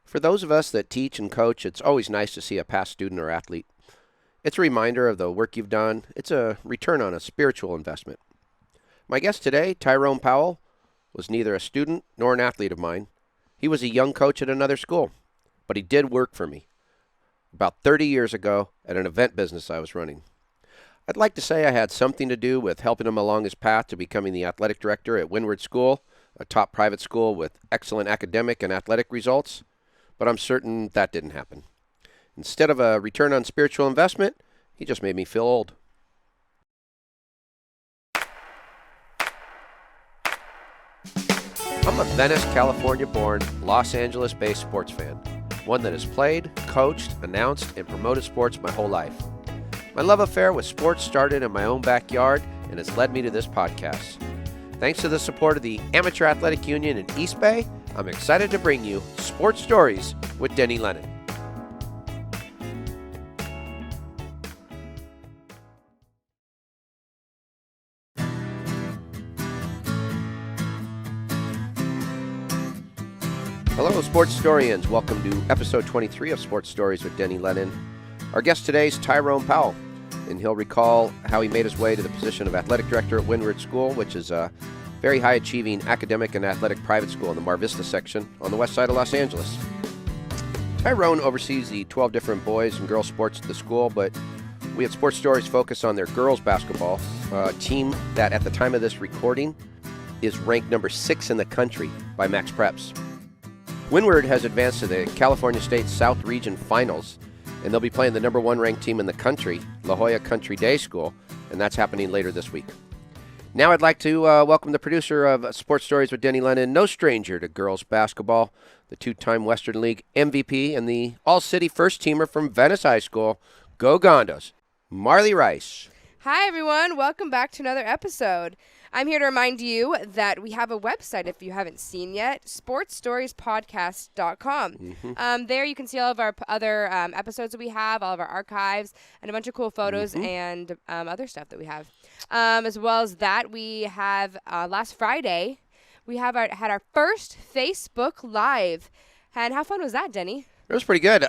For those of us that teach and coach, it's always nice to see a past student or athlete. It's a reminder of the work you've done. It's a return on a spiritual investment. My guest today, Tyrone Powell, was neither a student nor an athlete of mine. He was a young coach at another school, but he did work for me about 30 years ago at an event business I was running. I'd like to say I had something to do with helping him along his path to becoming the athletic director at Windward School, a top private school with excellent academic and athletic results, but I'm certain that didn't happen. Instead of a return on spiritual investment, he just made me feel old. I'm a Venice, California-born, Los Angeles-based sports fan, one that has played, coached, announced, and promoted sports my whole life. My love affair with sports started in my own backyard and has led me to this podcast. Thanks to the support of the Amateur Athletic Union in East Bay, I'm excited to bring you Sports Stories with Denny Lennon. Hello, sports historians. Welcome to episode 23 of Sports Stories with Denny Lennon. Our guest today is Tyrone Powell, and he'll recall how he made his way to the position of athletic director at Windward School, which is a very high-achieving academic and athletic private school in the Mar Vista section on the west side of Los Angeles. Tyrone oversees the 12 different boys and girls sports at the school, but we at Sports Stories focus on their girls basketball, a team that at the time of this recording is ranked number 6 in the country by Max Preps. Windward has advanced to the California State South Region Finals, and they'll be playing the number 1 ranked team in the country, La Jolla Country Day School, and that's happening later this week. Now I'd like to welcome the producer of Sports Stories with Denny Lennon, no stranger to girls basketball, the 2-time Western League MVP, and the All-City first-teamer from Venice High School, Go Gondos, Marley Rice. Hi, everyone. Welcome back to another episode. I'm here to remind you that we have a website, if you haven't seen yet, sportsstoriespodcast.com. Mm-hmm. There you can see all of our other episodes that we have, all of our archives, and a bunch of cool photos and other stuff that we have. As well as that, we have last Friday, we have had our first Facebook Live. And how fun was that, Denny? It was pretty good.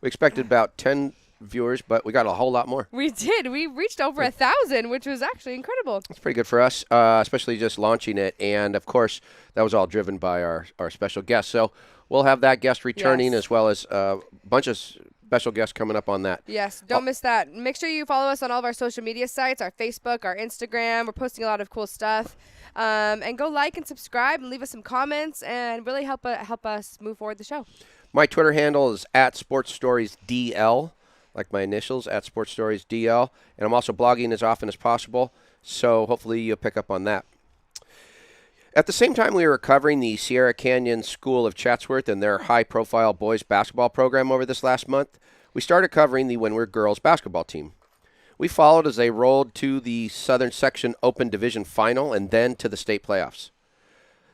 We expected about 10 viewers, but we got a whole lot more. We did. We reached over 1,000, which was actually incredible. It's pretty good for us, especially just launching it. And, of course, that was all driven by our special guest. So we'll have that guest returning as well as a bunch of special guests coming up on that. Yes, don't miss that. Make sure you follow us on all of our social media sites, our Facebook, our Instagram. We're posting a lot of cool stuff. And go like and subscribe and leave us some comments and really help us move forward the show. My Twitter handle is @SportsStoriesDL. like my initials, @SportsStoriesDL. And I'm also blogging as often as possible, so hopefully you'll pick up on that. At the same time we were covering the Sierra Canyon School of Chatsworth and their high-profile boys basketball program over this last month, we started covering the Windward girls basketball team. We followed as they rolled to the Southern Section Open Division Final and then to the state playoffs.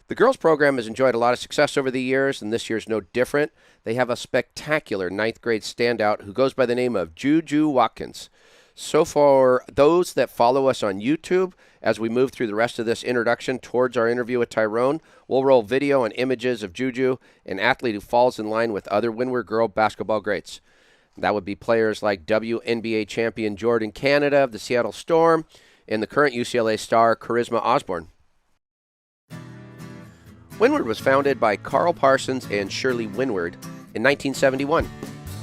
The girls program has enjoyed a lot of success over the years, and this year's no different. They have a spectacular 9th grade standout who goes by the name of Juju Watkins. So for those that follow us on YouTube, as we move through the rest of this introduction towards our interview with Tyrone, we'll roll video and images of Juju, an athlete who falls in line with other Windward girl basketball greats. That would be players like WNBA champion Jordan Canada of the Seattle Storm and the current UCLA star Charisma Osborne. Windward was founded by Carl Parsons and Shirley Windward in 1971.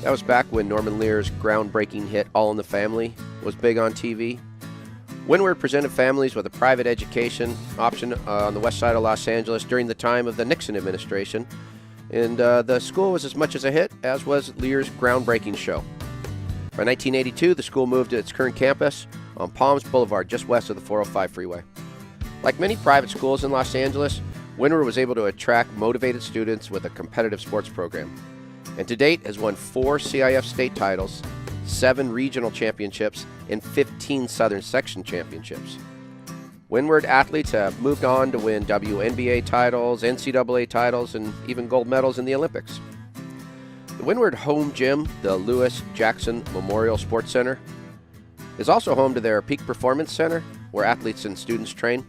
That was back when Norman Lear's groundbreaking hit All in the Family was big on TV. Windward presented families with a private education option on the west side of Los Angeles during the time of the Nixon administration, and the school was as much as a hit as was Lear's groundbreaking show. By 1982, the school moved to its current campus on Palms Boulevard, just west of the 405 freeway. Like many private schools in Los Angeles, Windward was able to attract motivated students with a competitive sports program, and to date has won 4 CIF state titles, 7 regional championships, and 15 Southern Section championships. Windward athletes have moved on to win WNBA titles, NCAA titles, and even gold medals in the Olympics. The Windward home gym, the Lewis Jackson Memorial Sports Center, is also home to their Peak Performance Center, where athletes and students train.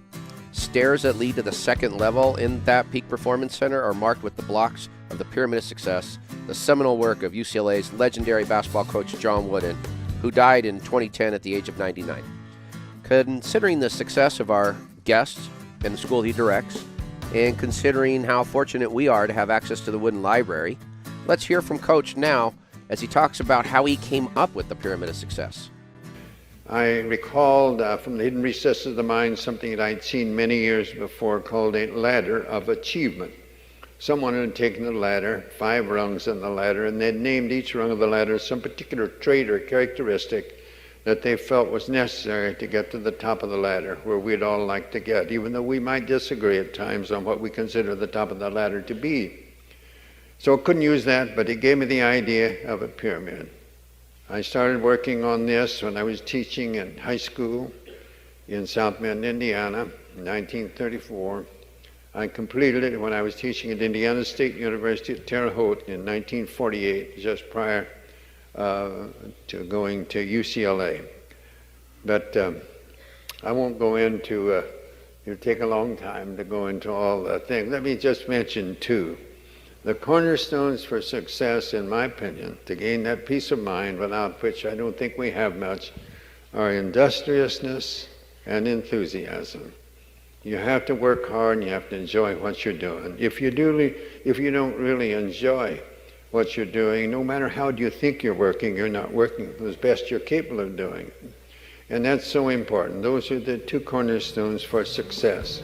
Stairs that lead to the second level in that Peak Performance Center are marked with the blocks of the Pyramid of Success, the seminal work of UCLA's legendary basketball coach John Wooden, who died in 2010 at the age of 99. Considering the success of our guests and the school he directs, and considering how fortunate we are to have access to the Wooden Library, let's hear from Coach now as he talks about how he came up with the Pyramid of Success. I recalled from the hidden recesses of the mind something that I'd seen many years before called a ladder of achievement. Someone had taken the ladder, 5 rungs on the ladder, and they'd named each rung of the ladder some particular trait or characteristic that they felt was necessary to get to the top of the ladder, where we'd all like to get, even though we might disagree at times on what we consider the top of the ladder to be. So I couldn't use that, but it gave me the idea of a pyramid. I started working on this when I was teaching in high school in South Bend, Indiana, in 1934. I completed it when I was teaching at Indiana State University at Terre Haute in 1948, just prior to going to UCLA. But I won't go into, it'll take a long time to go into all the things. Let me just mention 2. The cornerstones for success, in my opinion, to gain that peace of mind, without which I don't think we have much, are industriousness and enthusiasm. You have to work hard and you have to enjoy what you're doing. If you don't really enjoy what you're doing, no matter how you think you're not working as best you're capable of doing. And that's so important. Those are the 2 cornerstones for success.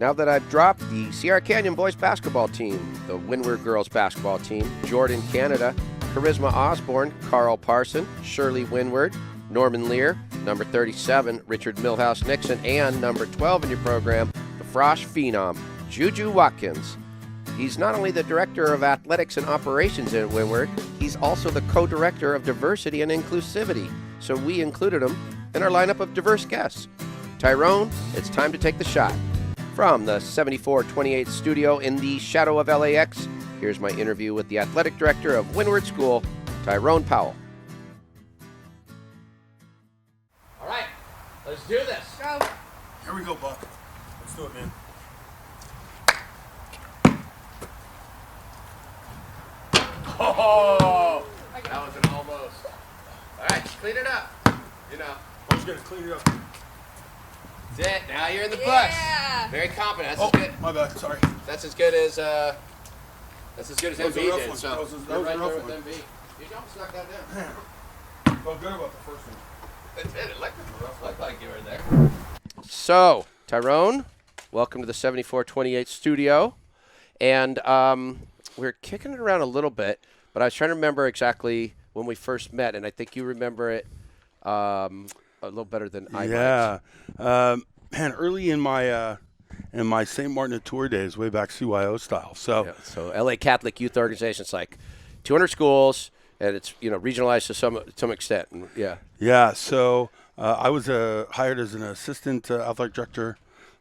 Now that I've dropped the Sierra Canyon boys basketball team, the Windward girls basketball team, Jordan Canada, Charisma Osborne, Carl Parson, Shirley Windward, Norman Lear, number 37, Richard Milhouse Nixon, and number 12 in your program, the Frosh Phenom, Juju Watkins. He's not only the Director of Athletics and Operations at Windward, he's also the Co-Director of Diversity and Inclusivity, so we included him in our lineup of diverse guests. Tyrone, it's time to take the shot. From the 7428 studio in the shadow of LAX, here's my interview with the Athletic Director of Windward School, Tyrone Powell. All right, let's do this. Go. Here we go, Buck. Let's do it, man. Oh, that was an almost. All right, clean it up. You know. I'm just going to clean it up. That's it. Now you're in the Yeah. bus. Very confident. Oh, That's as good. my bad. Sorry. That's as good as That was MB a rough did. one. So That was a you're right rough there one. with MB. You almost knocked that down. Felt good about the first one. It did. It looked like you were there. So Tyrone, welcome to the 7428 studio, and we're kicking it around a little bit, but I was trying to remember exactly when we first met, and I think you remember it a little better than I might. Yeah. Man, early in my St. Martin Tour days, way back CYO style. So, Yeah, so LA Catholic Youth Organization, it's like 200 schools, and it's regionalized to some extent. And, yeah. Yeah. So I was hired as an assistant athletic director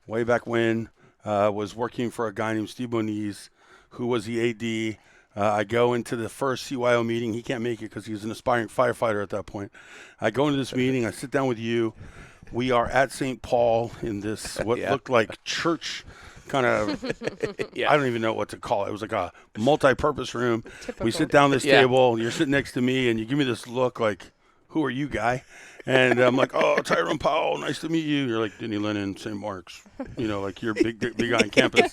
way back when. Was working for a guy named Steve Moniz, who was the AD. I go into the first CYO meeting. He can't make it because he was an aspiring firefighter at that point. I go into this meeting. I sit down with you. We are at St. Paul in this what looked like church kind of. I don't even know what to call it. It was like a multi-purpose room. Typical. We sit down at this table. You're sitting next to me, and you give me this look like, "Who are you, guy?" And I'm like, "Oh, Tyrone Powell, nice to meet you." You're like, "Denny Lennon, St. Mark's," like you're big guy on campus.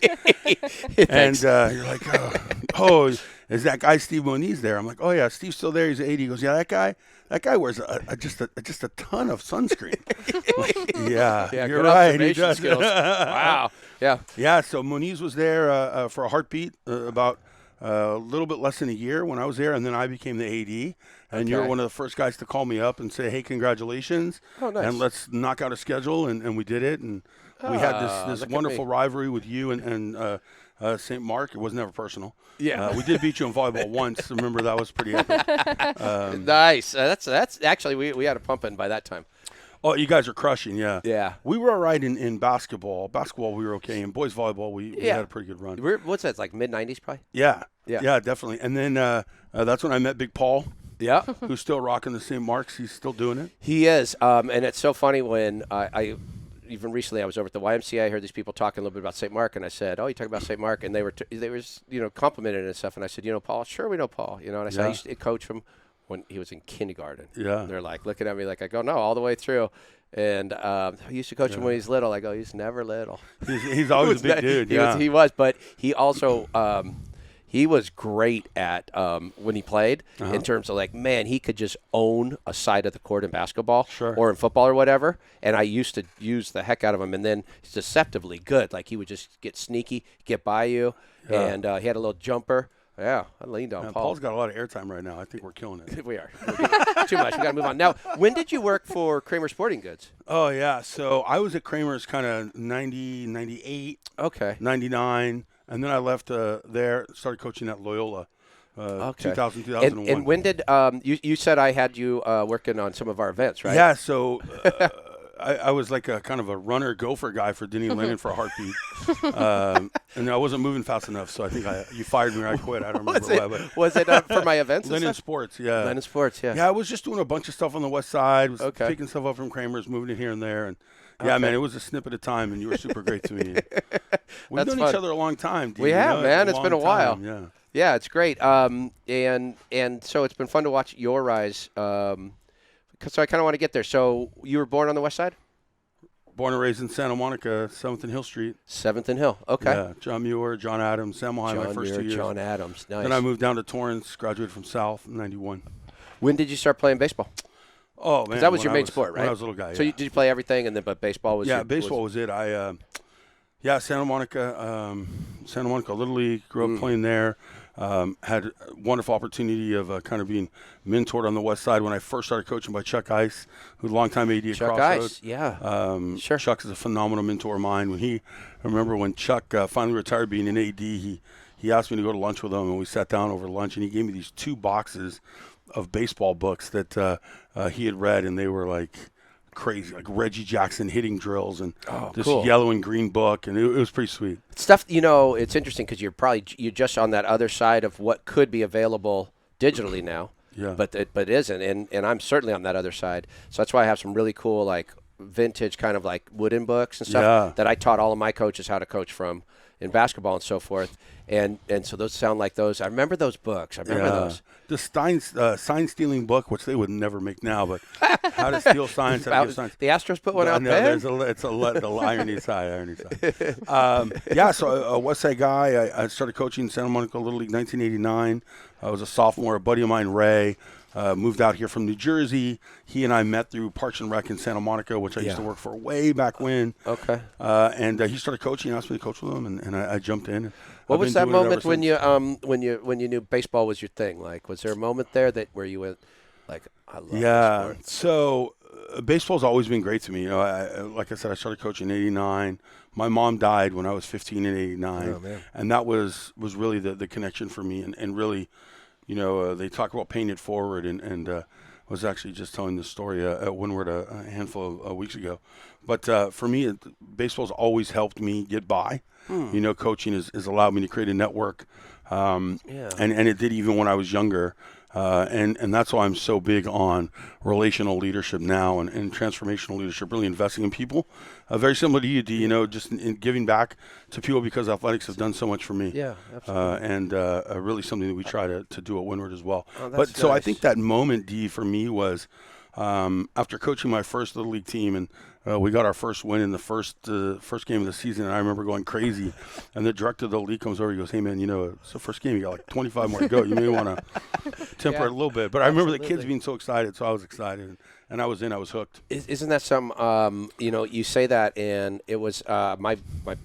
And you're like, "Oh, is that guy Steve Moniz there?" I'm like, "Oh yeah, Steve's still there. He's 80." He goes, "Yeah, that guy wears just a ton of sunscreen." Like, yeah, you're good right. He observation does. skills. Wow. Yeah. Yeah, so Moniz was there for a heartbeat about a little bit less than a year when I was there, and then I became the AD. And you were one of the first guys to call me up and say, "Hey, congratulations, and let's knock out a schedule." And we did it, and we had this wonderful rivalry with you and St. Mark. It was never personal. Yeah. We did beat you in volleyball once. Remember, that was pretty epic. Nice. That's actually we had a pump in by that time. Oh, you guys are crushing, yeah. Yeah. We were all right in basketball. Basketball, we were okay. In boys volleyball, we had a pretty good run. What's that? It's like mid-90s probably? Yeah, definitely. And then that's when I met Big Paul. Yeah. Who's still rocking the St. Marks. He's still doing it. He is. And it's so funny when I even recently I was over at the YMCA. I heard these people talking a little bit about St. Mark, and I said, "Oh, you talk about St. Mark," and they were complimenting it and stuff. And I said, "You know, Paul? Sure, we know Paul. You know." And I said, "I used to coach him when he was in kindergarten." Yeah. And they're like looking at me like I go, "No, all the way through." And I used to coach him when he's little. I go, "He's never little." He's always a big dude. He was, but he also. He was great at when he played in terms of like, man, he could just own a side of the court in basketball or in football or whatever. And I used to use the heck out of him. And then he's deceptively good. Like he would just get sneaky, get by you. Yeah. And he had a little jumper. Yeah, I leaned on Paul. Paul's got a lot of airtime right now. I think we're killing it. We are. Too much. We got to move on. Now, when did you work for Kramer Sporting Goods? Oh, yeah. So I was at Kramer's kind of 90, 98, 99. And then I left there, started coaching at Loyola, 2000, 2001. And when did you said I had you working on some of our events, right? Yeah, so I was like a kind of a runner gopher guy for Denny Lennon for a heartbeat. And I wasn't moving fast enough, so I think you fired me or I quit. I don't remember why. But was it for my events? Lennon Sports, yeah. Lennon Sports, yeah. Yeah, I was just doing a bunch of stuff on the west side, was picking stuff up from Kramer's, moving it here and there. And yeah, man, it was a snip at a time, and you were super great to me. We've known each other a long time, Dean. We have, man. It's been a while. Yeah. Yeah, it's great. And so it's been fun to watch your rise. So I kind of want to get there. So you were born on the west side? Born and raised in Santa Monica, 7th and Hill Street. 7th and Hill, okay. Yeah, John Muir, John Adams, Samuel High my first 2 years. John Adams, nice. Then I moved down to Torrance, graduated from South in 91. When did you start playing baseball? Oh, man. That was your main sport, right? When I was a little guy, So did you play everything, but baseball was baseball was it. Santa Monica Little League, grew up playing there. Had a wonderful opportunity of kind of being mentored on the west side when I first started coaching by Chuck Ice, who's a longtime AD at Crossroads. Ice, yeah. Sure. Chuck is a phenomenal mentor of mine. I remember when Chuck finally retired being an AD, he asked me to go to lunch with him, and we sat down over lunch, and he gave me these 2 boxes of baseball books that he had read, and they were like crazy, like Reggie Jackson hitting drills and this yellow and green book, and it was pretty sweet. Stuff, it's interesting because you're just on that other side of what could be available digitally now, but it isn't, and I'm certainly on that other side. So that's why I have some really cool like vintage kind of like wooden books and stuff that I taught all of my coaches how to coach from in basketball and so forth. And so those sound like those. I remember those books. I remember those. The sign stealing book, which they would never make now, but how to steal signs, how to give signs. The Astros put one out there. there. It's the irony side. So a West Side guy. I started coaching Santa Monica Little League 1989. I was a sophomore. A buddy of mine, Ray, moved out here from New Jersey. He and I met through Parks and Rec in Santa Monica, which I used to work for way back when. Okay. And he started coaching, asked me to coach with him, and I jumped in. What was that moment when you knew baseball was your thing? Like, was there a moment there where you went, like, I love this sport? So baseball's always been great to me. Like I said, I started coaching in '89. My mom died when I was 15 in '89, and that was really the connection for me. And really, they talk about paying it forward, and I was actually just telling this story at Windward a handful of weeks ago. But for me, baseball's always helped me get by. Coaching has allowed me to create a network, and it did even when I was younger. And that's why I'm so big on relational leadership now and transformational leadership, really investing in people. Very similar to you, D, just in giving back to people because athletics have done so much for me. Yeah, absolutely. And really something that we try to do at Windward as well. Oh, but so I think that moment, D, for me was after coaching my first Little League team, and we got our first win in the first game of the season, and I remember going crazy. And the director of the league comes over, he goes, "Hey, man, it's the first game. You got like 25 more to go. You may want to temper it a little bit." But I remember the kids being so excited, so I was excited. And I was hooked. Isn't that some, you say that, and it was my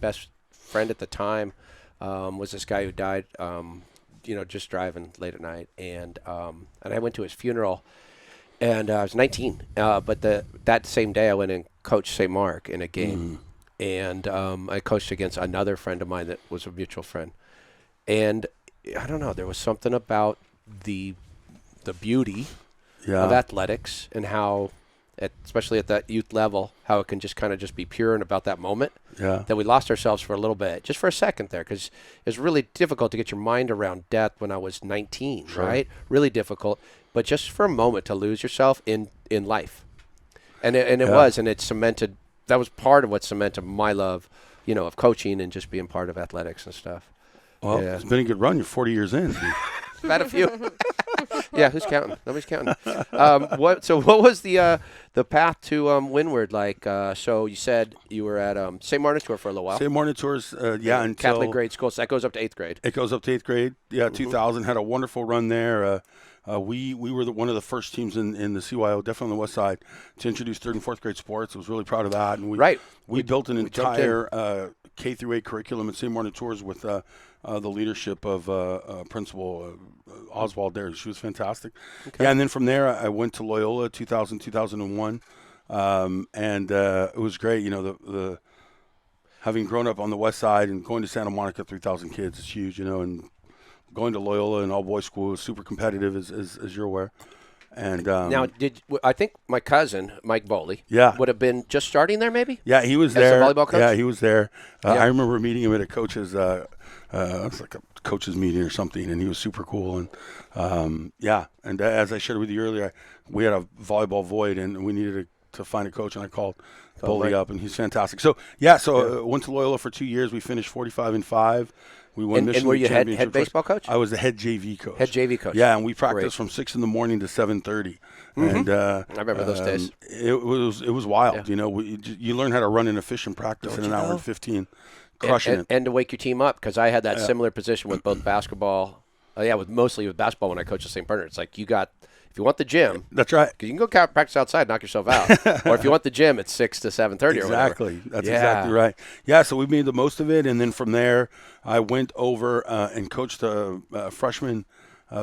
best friend at the time was this guy who died, just driving late at night. And I went to his funeral. And I was 19, but that same day I went and coached St. Mark in a game, and I coached against another friend of mine that was a mutual friend. And I don't know, there was something about the beauty of athletics and how, especially at that youth level, how it can just kind of just be pure and about that moment. That we lost ourselves for a little bit, just for a second there, because it's really difficult to get your mind around death when I was 19, right? Really difficult. But just for a moment to lose yourself in life. And it was, and it cemented that was part of what cemented my love, of coaching and just being part of athletics and stuff. Well, Yeah. it's been a good run. You're 40 years in. Had a few. Yeah, who's counting? Nobody's counting. What was the path to Windward like? So you said you were at St. Martin's Tour for a little while. St. Martin Tours, until Catholic grade school. So that goes up to 8th grade. It goes up to 8th grade. Yeah, 2000. Had a wonderful run there. We were one of the first teams in the CYO, definitely on the west side, to introduce 3rd and 4th grade sports. I was really proud of that. And we built an entire K through 8 curriculum at St. Martin Tours with the leadership of Principal Oswald there. She was fantastic. Okay. Yeah, and then from there I went to Loyola 2000, 2001. And it was great. The having grown up on the west side and going to Santa Monica, 3,000 kids is huge, and going to Loyola and all-boys school is super competitive, as you're aware. And now, I think my cousin Mike Boley would have been just starting there, maybe? Yeah, he was there. As a volleyball coach? Yeah, he was there. I remember meeting him at a coach's, it was like a coach's meeting or something, and he was super cool. And and as I shared with you earlier, we had a volleyball void, and we needed to find a coach, and I called Boley up, and he's fantastic. So went to Loyola for 2 years. We finished 45-5. We won Michigan and were you championship head baseball coach? I was the head JV coach. Head JV coach. Yeah, and we practiced from 6 in the morning to 7:30. And I remember those days. It was wild. Yeah. You learn how to run an efficient practice in an hour and 15, crushing it. And to wake your team up, because I had that similar position with both basketball. Mostly with basketball when I coached at St. Bernard. It's like if you want the gym, that's right. Because you can go practice outside, knock yourself out. Or if you want the gym, it's 6 to 7:30 or whatever. Exactly. That's exactly right. Yeah, so we made the most of it, and then from there, I went over and coached freshman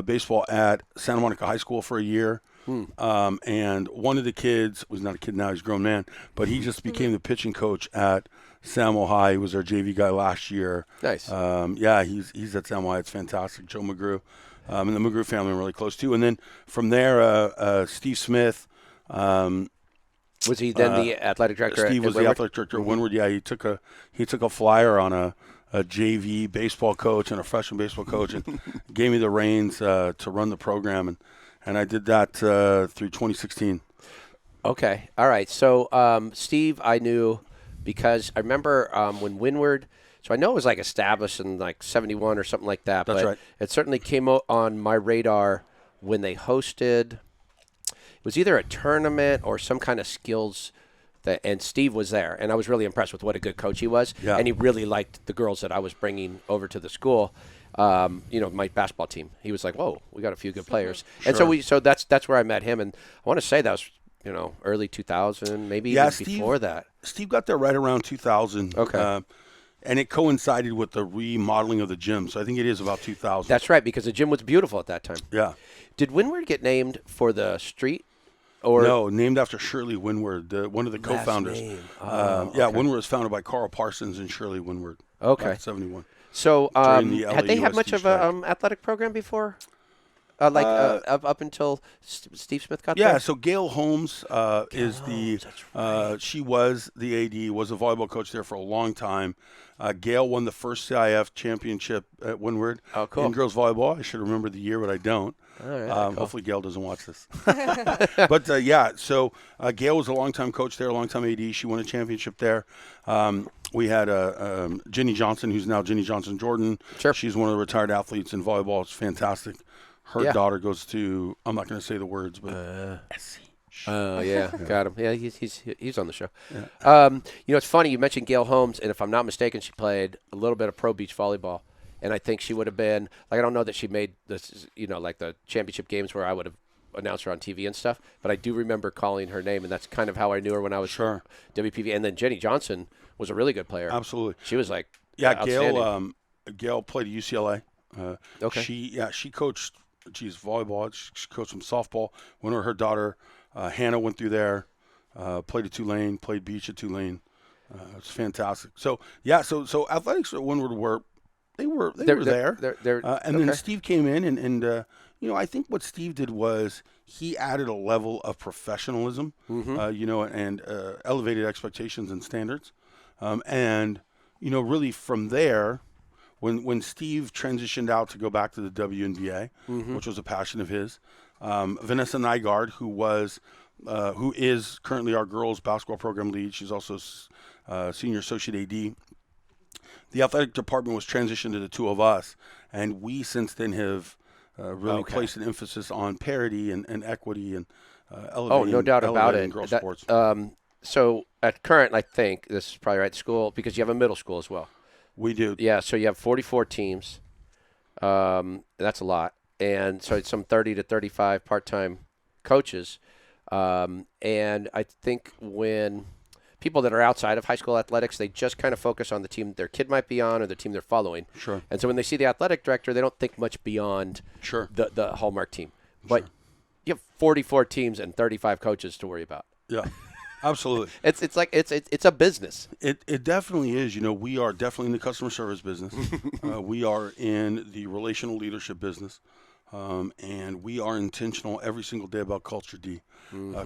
baseball at Santa Monica High School for a year. And one of the kids was not a kid now; he's a grown man, but he just became the pitching coach at Samo High. He was our JV guy last year. Nice. He's at Samo High. It's fantastic. Joe McGrew. And the McGrew family are really close too. And then from there, Steve Smith. Was he then the athletic director? Steve was the athletic director at Windward. Yeah, he took a flyer on a JV baseball coach and a freshman baseball coach, and gave me the reins to run the program, and I did that through 2016. Okay, all right. So Steve, I knew because I remember when Windward. So I know it was established in 71 or something like that. That's but right. It certainly came on my radar when they hosted. It was either a tournament or some kind of skills. And Steve was there, and I was really impressed with what a good coach he was. Yeah. And he really liked the girls that I was bringing over to the school. My basketball team. He was like, "Whoa, we got a few good players." Sure. And so that's where I met him. And I want to say that was early 2000, maybe even before that. Steve got there right around 2000. Okay. And it coincided with the remodeling of the gym, so I think it is about 2000. That's right, because the gym was beautiful at that time. Yeah. Did Windward get named for the street? Or no, named after Shirley Windward, one of the co-founders. Okay. Windward was founded by Carl Parsons and Shirley Windward. Okay. Back in 71. So had they had LAUSD much of an athletic program before? Up until Steve Smith got there? Yeah, so Gail Holmes is the she was the AD, was a volleyball coach there for a long time. Gail won the first CIF championship at Windward in girls volleyball. I should remember the year, but I don't. All right, cool. Hopefully Gail doesn't watch this. But so Gail was a longtime coach there, a longtime AD. She won a championship there. We had Jenny Johnson, who's now Jenny Johnson Jordan. Sure. She's one of the retired athletes in volleyball. It's fantastic. Her daughter goes to, I'm not going to say the words, but SC. Oh, yeah, got him. Yeah, he's on the show. Yeah. It's funny, you mentioned Gail Holmes, and if I'm not mistaken, she played a little bit of pro beach volleyball. And I think she would have been, I don't know that she made this, the championship games where I would have announced her on TV and stuff, but I do remember calling her name, and that's kind of how I knew her when I was WPV. And then Jenny Johnson was a really good player. Absolutely. She was Gail played at UCLA. Okay. She coached. She's volleyball. She coached some softball. When her daughter Hannah went through there, played at Tulane, played beach at Tulane. It's fantastic. So athletics at Windward were there. Then Steve came in and I think what Steve did was he added a level of professionalism, and elevated expectations and standards, really from there. When Steve transitioned out to go back to the WNBA, which was a passion of his, Vanessa Nygaard, who is currently our girls basketball program lead. She's also senior associate AD. The athletic department was transitioned to the two of us, and we since then have really placed an emphasis on parity and equity and elevating. Oh, no doubt about elevating it. girls That- sports. So at current, I think this is probably right school because you have a middle school as well. We do. Yeah, so you have 44 teams. That's a lot. And so it's some 30 to 35 part-time coaches. And I think when people that are outside of high school athletics, they just kind of focus on the team their kid might be on or the team they're following. Sure. And so when they see the athletic director, they don't think much beyond Sure. the Hallmark team. But Sure. you have 44 teams and 35 coaches to worry about. Yeah. Absolutely. It's like it's a business. It definitely is. We are definitely in the customer service business. We are in the relational leadership business. And we are intentional every single day about culture, D.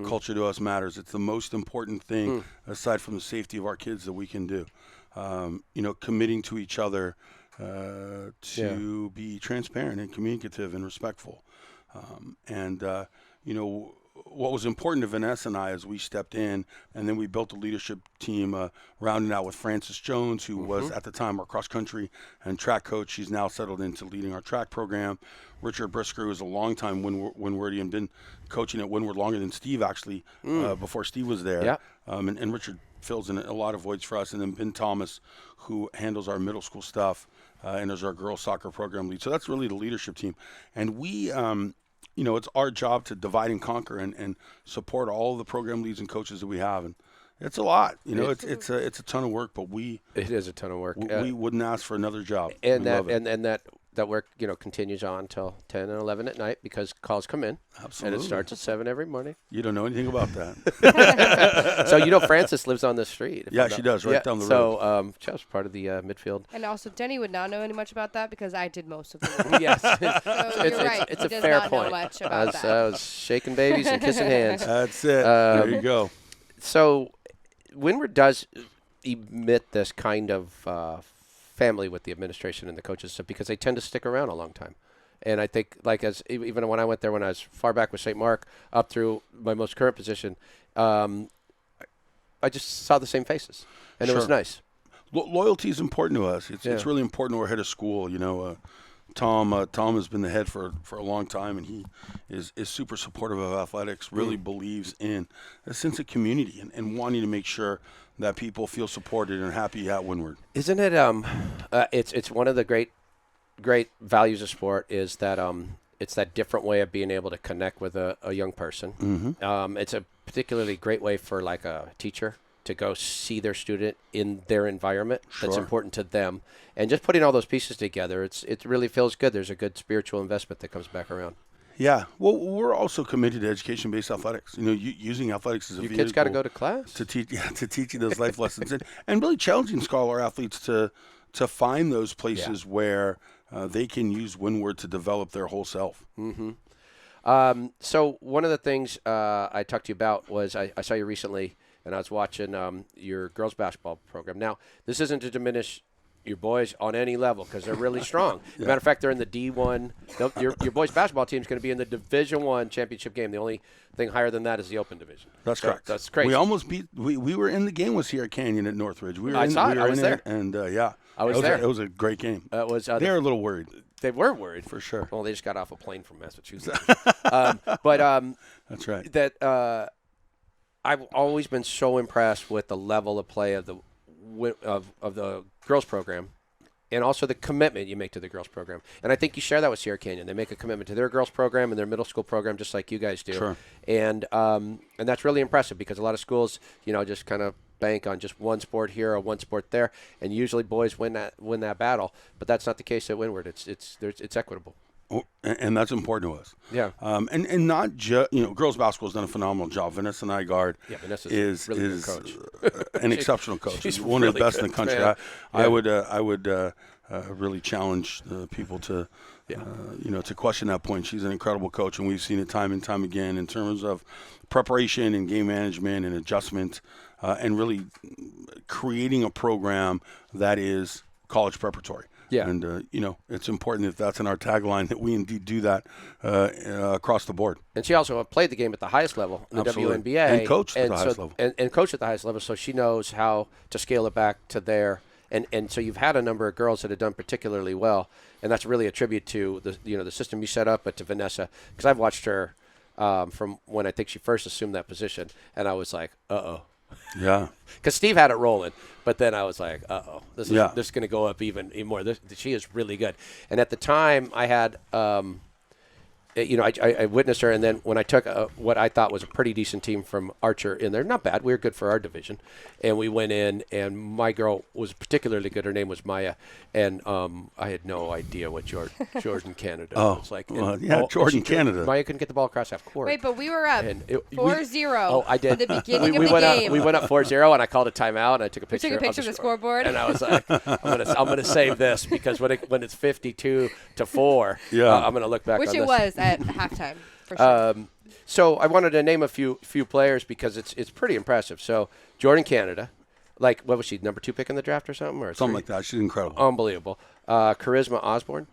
Culture to us matters. It's the most important thing, aside from the safety of our kids, that we can do. Committing to each other to be transparent and communicative and respectful. What was important to Vanessa and I as we stepped in, and then we built a leadership team, rounding out with Frances Jones, who was at the time our cross-country and track coach. She's now settled into leading our track program. Richard Brisker, who is a longtime Windwardian, been coaching at Windward longer than Steve, actually, before Steve was there. Yeah. And Richard fills in a lot of voids for us. And then Ben Thomas, who handles our middle school stuff and is our girls soccer program lead. So that's really the leadership team. And we it's our job to divide and conquer and support all the program leads and coaches that we have. And it's a lot. It's a ton of work, but It is a ton of work. we wouldn't ask for another job. And We love it. that work continues on until 10 and 11 at night because calls come in. Absolutely. And it starts at 7 every morning. You don't know anything about that. So Frances lives on the street. Yeah, she does, right down the road. So Chev's part of the midfield. And also, Denny would not know any much about that because I did most of the work. Yes. So you're right. It's he a does fair not point. know much I about was, that. I was shaking babies and kissing hands. That's it. There you go. So Windward does emit this kind of family with the administration and the coaches stuff because they tend to stick around a long time. And I think, even when I went there when I was far back with St. Mark up through my most current position, I just saw the same faces, and it was Sure. nice. Loyalty is important to us. It's Yeah. really important to our head of school. Tom has been the head for a long time, and he is super supportive of athletics, really believes in a sense of community and wanting to make sure that people feel supported and happy at Windward. Isn't it? It's one of the great values of sport is that it's that different way of being able to connect with a young person. Mm-hmm. It's a particularly great way for like a teacher to go see their student in their environment that's Sure. important to them. And just putting all those pieces together, it really feels good. There's a good spiritual investment that comes back around. Yeah. Well, we're also committed to education-based athletics. Using athletics as a Your vehicle kids got to go to class. to teach you those life lessons and really challenging scholar athletes to find those places where they can use Windward to develop their whole self. So one of the things I talked to you about was I saw you recently, and I was watching your girls basketball program. Now, this isn't to diminish your boys on any level because they're really strong. As a matter of fact, they're in the D1. Your boys basketball team is going to be in the Division I championship game. The only thing higher than that is the Open Division. That's So correct. That's crazy. We almost beat. We were in the game with Sierra Canyon at Northridge. We were I in, saw we it. were I was in there. and I was it was there. it was a great game. It was, They're a little worried. they were worried. For sure. Well, they just got off a plane from Massachusetts. That's right. That I've always been so impressed with the level of play of the girls program, and also the commitment you make to the girls program. And I think you share that with Sierra Canyon. They make a commitment to their girls program and their middle school program, just like you guys do. Sure. And that's really impressive because a lot of schools, just kind of bank on just one sport here or one sport there, and usually boys win that battle. But that's not the case at Windward. It's equitable. Oh, and that's important to us. Yeah. And not just girls basketball has done a phenomenal job. Vanessa Nygaard Vanessa's is a really good coach. an exceptional coach. she's One of the really best in the good, country. man. I would really challenge people to to question that point. She's an incredible coach, and we've seen it time and time again in terms of preparation and game management and adjustment, and really creating a program that is college preparatory. Yeah. And, it's important if that's in our tagline that we indeed do that across the board. And she also played the game at the highest level in the Absolutely. WNBA. And coached at the highest level. And coached at the highest level, so she knows how to scale it back to there. And so you've had a number of girls that have done particularly well, and that's really a tribute to the system you set up, but to Vanessa, because I've watched her from when I think she first assumed that position, and I was like, uh-oh. Yeah. Because Steve had it rolling, but then I was like, uh-oh, this is going to go up even more. She is really good. And at the time, I had I witnessed her, and then when I took what I thought was a pretty decent team from Archer in there, not bad, we were good for our division, and we went in, and my girl was particularly good. Her name was Maya, and I had no idea what Jordan Canada was like. Jordan Canada. Maya couldn't get the ball across half court. Wait, but we were up 4-0. Oh, I did. At the beginning of the game. We went up 4-0, and I called a timeout, and I took a picture. Took a picture of the scoreboard, and I was like, I'm gonna save this because when it's 52-4, I'm gonna look back. Which on it this. was at halftime. For sure. So I wanted to name a few players because it's pretty impressive. So Jordan Canada, like what was she, number 2 pick in the draft or something, or something like that? She's incredible, unbelievable. Charisma Osborne,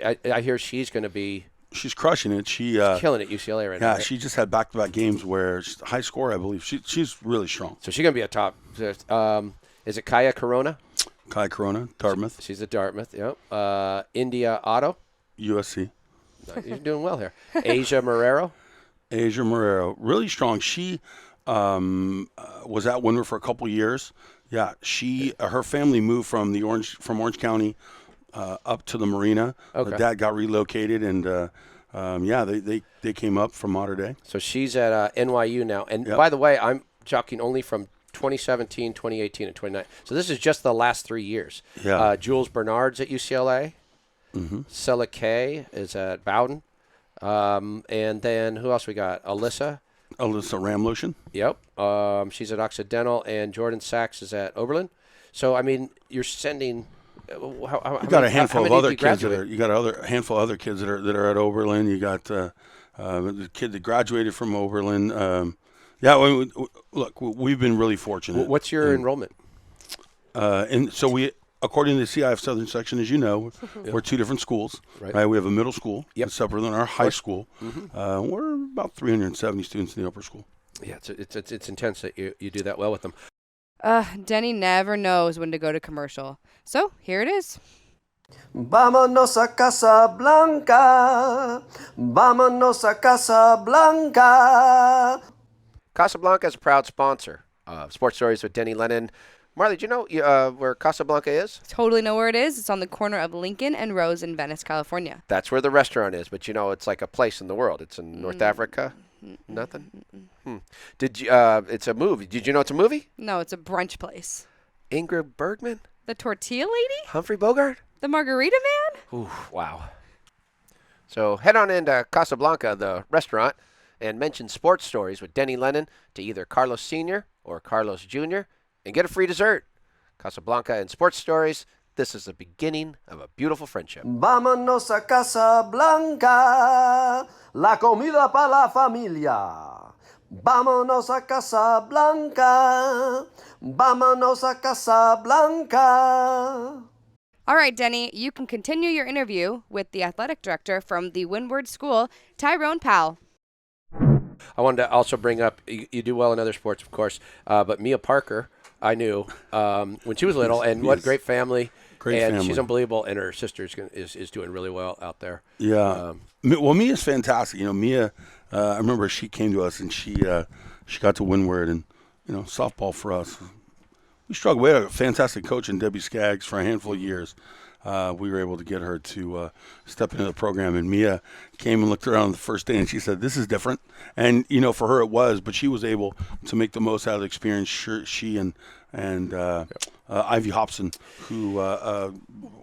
I hear she's going to be. She's crushing it. She's killing it at UCLA right now. Yeah, right? she just had back-to-back games where she's high score, I believe. She's really strong. So she's going to be a top. Is it Kaya Corona? Kaya Corona, Dartmouth. She's at Dartmouth. Yep. India Otto. USC. You're doing well here. Asia Marrero, really strong. She was at Windward for a couple years. Yeah, her family moved from Orange County up to the marina. Okay. Her dad got relocated, and they came up from Mater Dei. So she's at NYU now. And Yep. by the way, I'm talking only from 2017, 2018, and 2019. So this is just the last 3 years. Yeah. Jules Bernard's at UCLA. Mm-hmm. Sella Kay is at Bowdoin. And then who else we got? Alyssa Ramlotion. Yep. She's at Occidental, and Jordan Sachs is at Oberlin. So, I mean, you're sending You got a handful of other kids that are at Oberlin. You got the kid that graduated from Oberlin. Look, we've been really fortunate. What's your enrollment? And so according to the CIF Southern Section, as you know, we're 2 different schools. Right? We have a middle school, separate than our high school. Mm-hmm. We're about 370 students in the upper school. Yeah, it's intense that you do that well with them. Denny never knows when to go to commercial. So here it is. Vámonos a Casablanca. Vámonos a Casablanca. Casablanca is a proud sponsor of Sports Stories with Denny Lennon. Marley, do you know where Casablanca is? Totally know where it is. It's on the corner of Lincoln and Rose in Venice, California. That's where the restaurant is, but it's like a place in the world. It's in North Africa. Nothing. Did you? It's a movie. Did you know it's a movie? No, it's a brunch place. Ingrid Bergman, The tortilla lady? Humphrey Bogart. The margarita man? Ooh, wow. So head on into Casablanca, the restaurant, and mention Sports Stories with Denny Lennon to either Carlos Sr. or Carlos Jr. and get a free dessert. Casablanca and Sports Stories, this is the beginning of a beautiful friendship. Vámonos a Casablanca, la comida para la familia. Vámonos a Casablanca, vámonos a Casablanca. All right, Denny, you can continue your interview with the athletic director from the Windward School, Tyrone Powell. I wanted to also bring up, you do well in other sports, of course, but Mia Parker, I knew when she was little, and what great family. She's unbelievable, and her sister is doing really well out there. Yeah. Well, Mia's fantastic. Mia, I remember she came to us, and she got to Windward, and, softball for us. We struggled. We had a fantastic coach in Debbie Skaggs for a handful of years. We were able to get her to step into the program, and Mia came and looked around the first day, and she said, "This is different." And for her it was, but she was able to make the most out of the experience. She and Ivy Hobson, who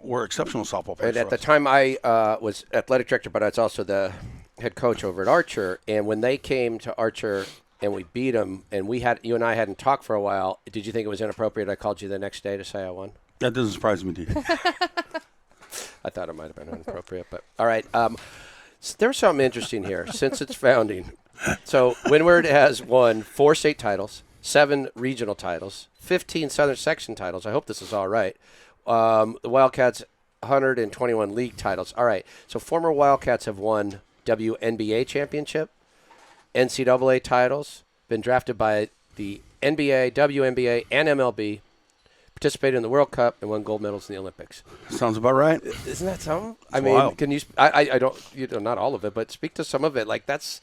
were exceptional softball players. And at the time, I was athletic director, but I was also the head coach over at Archer. And when they came to Archer and we beat them, and you and I hadn't talked for a while, did you think it was inappropriate? I called you the next day to say I won. That doesn't surprise me, D. I thought it might have been inappropriate, but all right. There's something interesting here since its founding. So Windward has won 4 state titles, 7 regional titles, 15 Southern Section titles. I hope this is all right. The Wildcats 121 league titles. All right. So former Wildcats have won WNBA championship, NCAA titles, been drafted by the NBA, WNBA, and MLB, participated in the World Cup, and won gold medals in the Olympics. Sounds about right. Isn't that something? I mean, wild. Can you? I don't. Not all of it, but speak to some of it. Like that's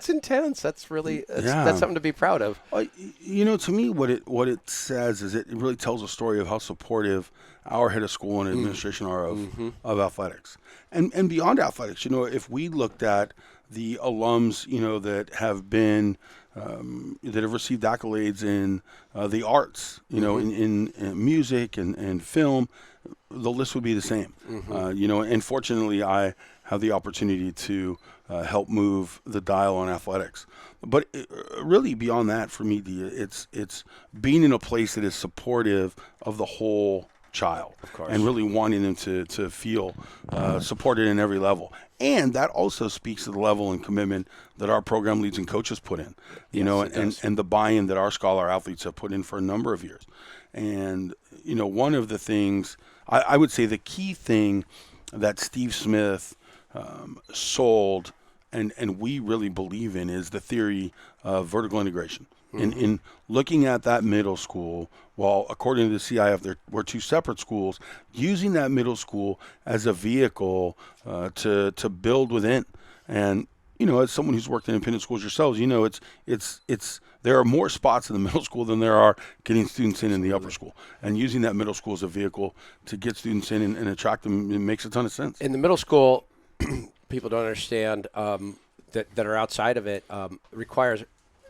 intense. That's really that's something to be proud of. To me, what it says is it really tells a story of how supportive our head of school and administration are of athletics, and beyond athletics. If we looked at the alums, that have been that have received accolades in the arts, in music and film, the list would be the same. And fortunately, I have the opportunity to help move the dial on athletics. But really, beyond that, for me, it's being in a place that is supportive of the whole child, of course, and really wanting them to feel supported in every level. And that also speaks to the level and commitment that our program leads and coaches put in, and the buy-in that our scholar athletes have put in for a number of years. And, one of the things, I would say the key thing that Steve Smith sold and we really believe in is the theory of vertical integration. In looking at that middle school, while according to the CIF there were two separate schools, using that middle school as a vehicle to build within. And as someone who's worked in independent schools yourselves, it's there are more spots in the middle school than there are getting students in the upper school. And using that middle school as a vehicle to get students in and attract them, it makes a ton of sense. In the middle school, people don't understand that are outside of it requires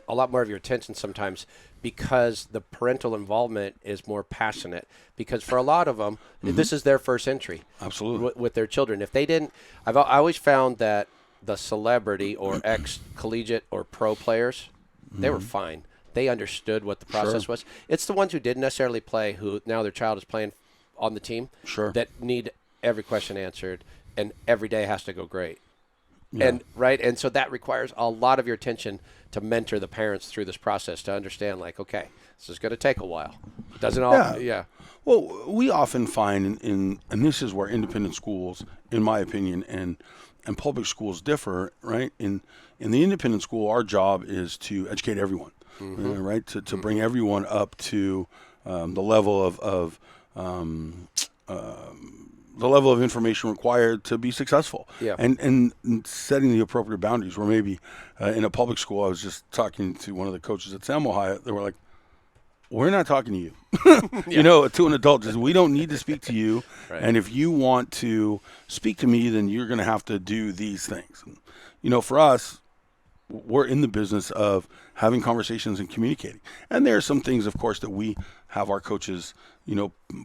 a lot more of your attention sometimes because the parental involvement is more passionate. Because for a lot of them, this is their first entry. Absolutely. With their children. If they didn't, I always found that the celebrity or ex-collegiate or pro players, they were fine. They understood what the process was. It's the ones who didn't necessarily play, who now their child is playing on the team, that need every question answered, and every day has to go great. Yeah. And so that requires a lot of your attention to mentor the parents through this process to understand, like, okay, this is going to take a while. Doesn't all? Yeah. Well, we often find and this is where independent schools, in my opinion, and public schools differ, right? In the independent school, our job is to educate everyone, right? To bring everyone up to the level of the level of information required to be successful, and setting the appropriate boundaries. Where maybe in a public school, I was just talking to one of the coaches at Sam Ohio. They were like, "We're not talking to you, to an adult. Just, we don't need to speak to you. Right. And if you want to speak to me, then you're going to have to do these things." And, for us, we're in the business of having conversations and communicating. And there are some things, of course, that we have our coaches,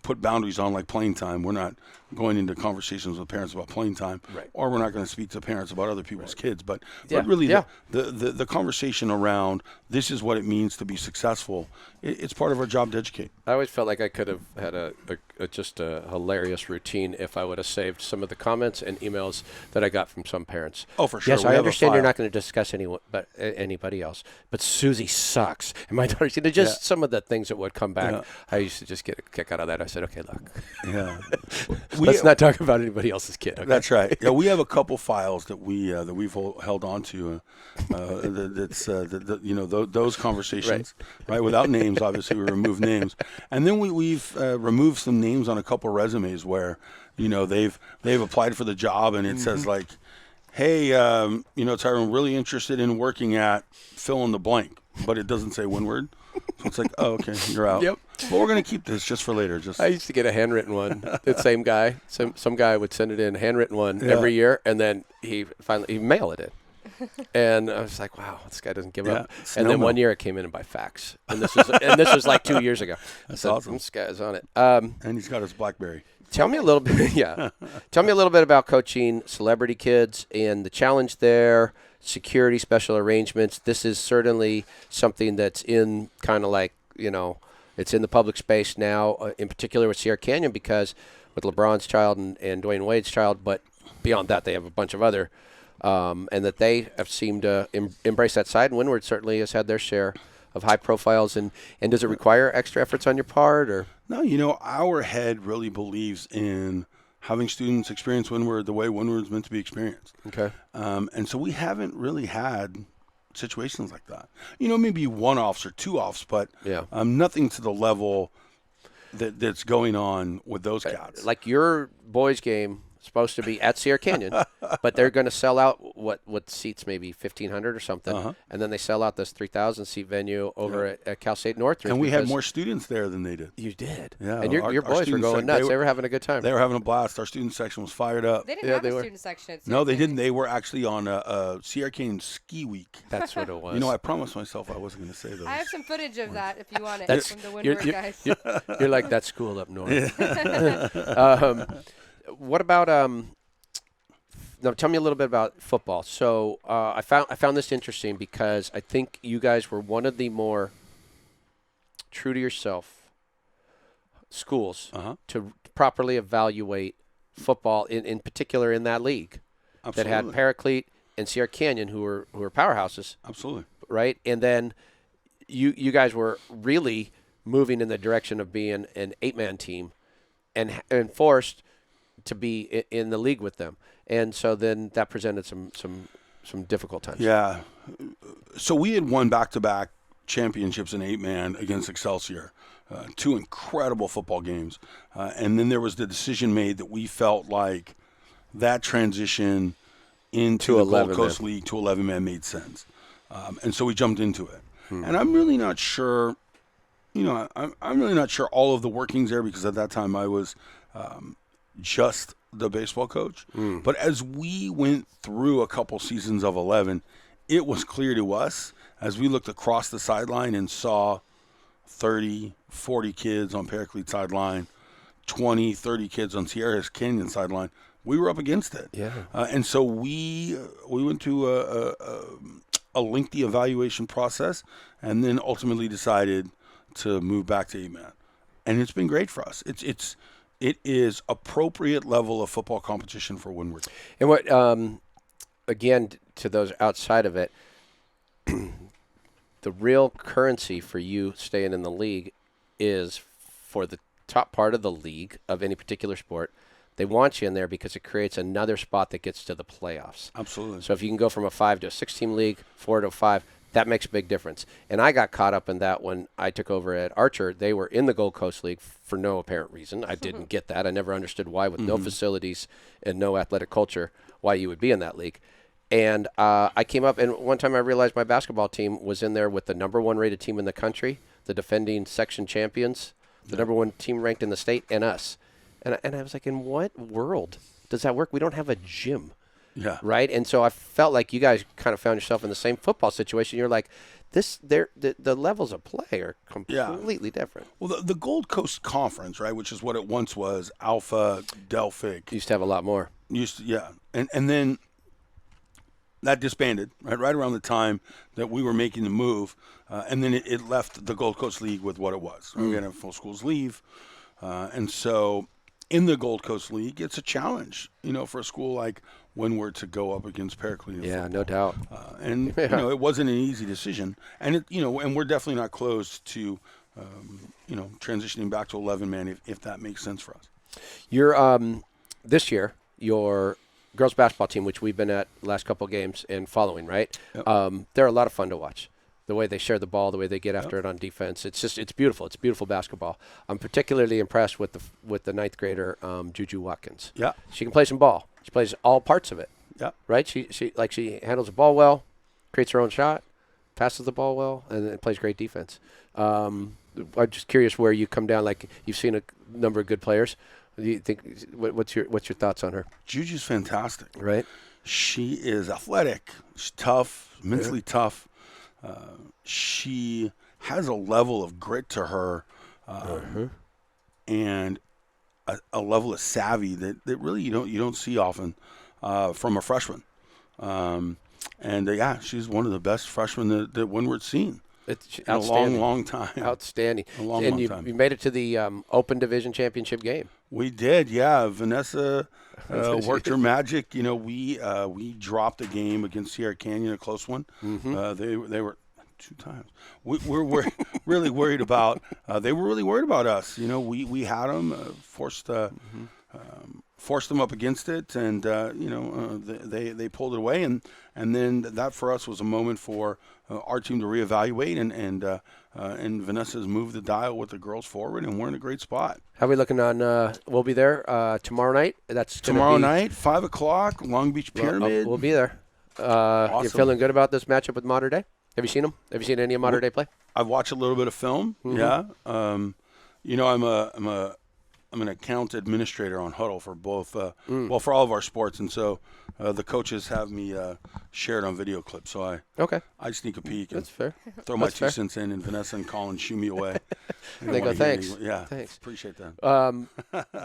put boundaries on, like playing time. We're not going into conversations with parents about playing time, or we're not going to speak to parents about other people's kids. But really, the conversation around this is what it means to be successful, it's part of our job to educate. I always felt like I could have had just a hilarious routine if I would have saved some of the comments and emails that I got from some parents. Oh, for sure. Yes, I understand you're not going to discuss anybody else, but Susie sucks. And my daughter's just some of the things that would come back. Yeah. I used to just get a kick out of that. I said, okay, look, let's not talk about anybody else's kid. Okay? That's right. Yeah, we have a couple files that we've held on to. Those conversations, right? Without names, obviously we remove names, and then we've removed some names on a couple resumes where they've applied for the job, and it says like, hey, Tyrone, really interested in working at fill in the blank, but it doesn't say Windward. So it's like, oh, okay, you're out. Yep. But we're going to keep this just for later. I used to get a handwritten one. The same guy, some guy would send it in, handwritten one every year, and then he mail it in. And I was like, wow, this guy doesn't give up. And then 1 year it came in by fax. And this was like 2 years ago. That's awesome. This guy's on it. And he's got his BlackBerry. Tell me a little bit. Tell me a little bit about coaching celebrity kids and the challenge there. Security, special arrangements. This is certainly something that's in kind of like, it's in the public space now, in particular with Sierra Canyon, because with LeBron's child and Dwayne Wade's child, but beyond that, they have a bunch of other, and that they have seemed to embrace that side. And Windward certainly has had their share of high profiles. And does it require extra efforts on your part? Or no, our head really believes in having students experience Windward the way Windward's meant to be experienced. Okay. And so we haven't really had situations like that. Maybe one-offs or two-offs, but Yeah. nothing to the level that's going on with those cats. Like your boys' game supposed to be at Sierra Canyon, but they're going to sell out what seats, maybe 1,500 or something, and then they sell out this 3,000 seat venue over at Cal State Northridge. And we had more students there than they did. You did. Yeah. And your boys were going nuts. They were having a good time. They were having a blast. Our student section was fired up. They didn't Yeah, have they a were. student section. At No, they Syracuse. didn't. They were actually on a Sierra Canyon ski week. That's what it was. I promised myself I wasn't going to say those. I have some footage of that if you want it That's- from the you're, Windward you're, guys. you're like that school up north. What about now? Tell me a little bit about football. So I found this interesting because I think you guys were one of the more true to yourself schools to properly evaluate football in particular in that league Absolutely. that had Paraclete and Sierra Canyon who were powerhouses, Absolutely. right? And then you guys were really moving in the direction of being an 8-man team and forced to be in the league with them. And so then that presented some difficult times. Yeah. So we had won back-to-back championships in 8-man against Excelsior, 2 incredible football games. And then there was the decision made that we felt like that transition into the Gold 11-man. Coast League to 11-man made sense. And so we jumped into it. And I'm really not sure, I'm really not sure all of the workings there because at that time I was just the baseball coach. But as we went through a couple seasons of 11, it was clear to us as we looked across the sideline and saw 30, 40 kids on Paraclete sideline, 20, 30 kids on Sierra Canyon sideline, we were up against it. Yeah. And so we went to a lengthy evaluation process and then ultimately decided to move back to 8-man. And it's been great for us. It is appropriate level of football competition for Windward. And what, again, to those outside of it, the real currency for you staying in the league is for the top part of the league of any particular sport. They want you in there because it creates another spot that gets to the playoffs. Absolutely. So if you can go from a 5 to a 6-team league, 4 to a 5, that makes a big difference. And I got caught up in that when I took over at Archer. They were in the Gold Coast League for no apparent reason. I didn't get that. I never understood why, with no facilities and no athletic culture, why you would be in that league. And I came up, and one time I realized my basketball team was in there with the number 1 rated team in the country, the defending section champions, the number 1 team ranked in the state, and us. And I was like, in what world does that work? We don't have a gym. Yeah. Right? And so I felt like you guys kind of found yourself in the same football situation. You're like, the levels of play are completely different. Well, the Gold Coast Conference, right, which is what it once was, Alpha, Delphic. Used to have a lot more. And then that disbanded, right around the time that we were making the move. And then it left the Gold Coast League with what it was. We're going to have full schools leave. And so in the Gold Coast League, it's a challenge, for a school like Windward to go up against Paraclete. Yeah, no doubt. And it wasn't an easy decision, and and we're definitely not closed to, transitioning back to 11-man if that makes sense for us. Your this year, your girls basketball team, which we've been at the last couple of games and following, right? Yep. They're a lot of fun to watch. The way they share the ball, the way they get after it on defense, it's beautiful. It's beautiful basketball. I'm particularly impressed with the 9th grader Juju Watkins. Yeah. She can play some ball. She plays all parts of it. Yeah. Right. She handles the ball well, creates her own shot, passes the ball well, and then plays great defense. I'm just curious where you come down. Like, you've seen a number of good players. Do you think what's your thoughts on her? Juju's fantastic. Right. She is athletic. She's tough, mentally tough. She has a level of grit to her, and a level of savvy that really you don't see often from a freshman. She's one of the best freshmen that Windward's seen. It's in a long time. Outstanding. A long time. You made it to the Open Division Championship game. We did, yeah. Vanessa worked her magic. We dropped a game against Sierra Canyon, a close one. They were 2 times. We're really worried about. They were really worried about us. We had them forced forced them up against it, and they pulled it away, and then that for us was a moment for our team to reevaluate, and Vanessa's moved the dial with the girls forward, and we're in a great spot. How are we looking on? We'll be there tomorrow night. That's Tomorrow night, 5:00, Long Beach Pyramid. We'll be there. Awesome. You're feeling good about this matchup with Mater Dei? Have you seen them? Have you seen any of Mater Dei play? I've watched a little bit of film. Mm-hmm. Yeah. I'm an account administrator on Huddle for both, for all of our sports, and so the coaches have me shared on video clips. So I sneak a peek and That's fair. throw my That's 2 fair. cents in, and Vanessa and Colin shoo me away. They go, thanks. Yeah, Thanks. appreciate that.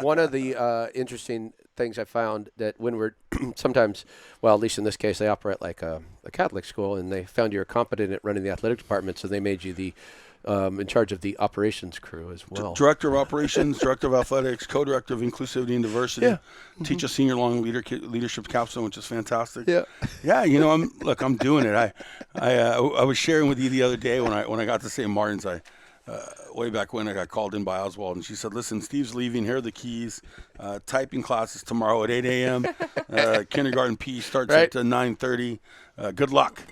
One of the interesting things I found that Windward sometimes, well, at least in this case, they operate like a Catholic school, and they found you're competent at running the athletic department, so they made you the in charge of the operations crew as well. Director of Operations, Director of Athletics, Co-Director of Inclusivity and Diversity. Yeah. Teach a senior long leadership capstone, which is fantastic. Yeah. Yeah, I'm doing it. I was sharing with you the other day when I got to St. Martin's. Way back when I got called in by Oswald, and she said, "Listen, Steve's leaving. Here are the keys. Typing classes tomorrow at 8 a.m. Kindergarten P starts Right. at 9:30. Good luck."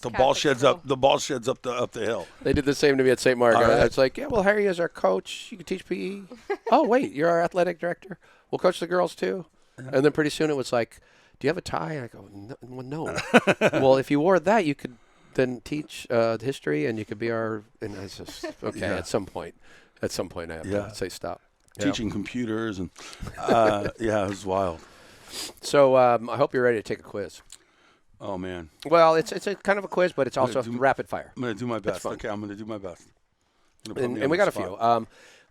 The ball sheds up. The ball sheds up the hill. They did the same to me at St. Mark. All right. It's like, yeah, well, Harry is our coach. You can teach PE. Oh, wait, you're our athletic director. We'll coach the girls too. Yeah. And then pretty soon it was like, do you have a tie? And I go, no. Well, if you wore that, you could then teach history, and you could be our. And I was just okay. Yeah. At some point, I have to say stop. Teaching computers and it was wild. So I hope you're ready to take a quiz. Oh man. Well, it's a kind of a quiz, but it's also rapid fire. I'm gonna do my best. Okay, I'm gonna do my best. And we got a few.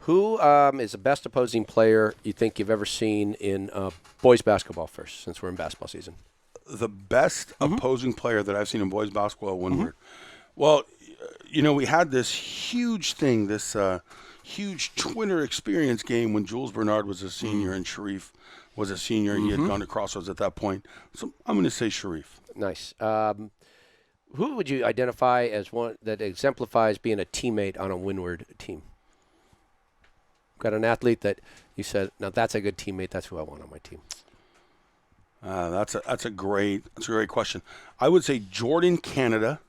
Who is the best opposing player you think you've ever seen in boys basketball first, since we're in basketball season? The best opposing player that I've seen in boys basketball at Windward. Well, we had this huge thing, this huge Twitter experience game when Jules Bernard was a senior and Sharif was a senior. He had gone to Crossroads at that point. So I'm going to say Sharif. Nice. Who would you identify as one that exemplifies being a teammate on a Windward team? Got an athlete that you said, now that's a good teammate. That's who I want on my team. That's a great question. I would say Jordan Canada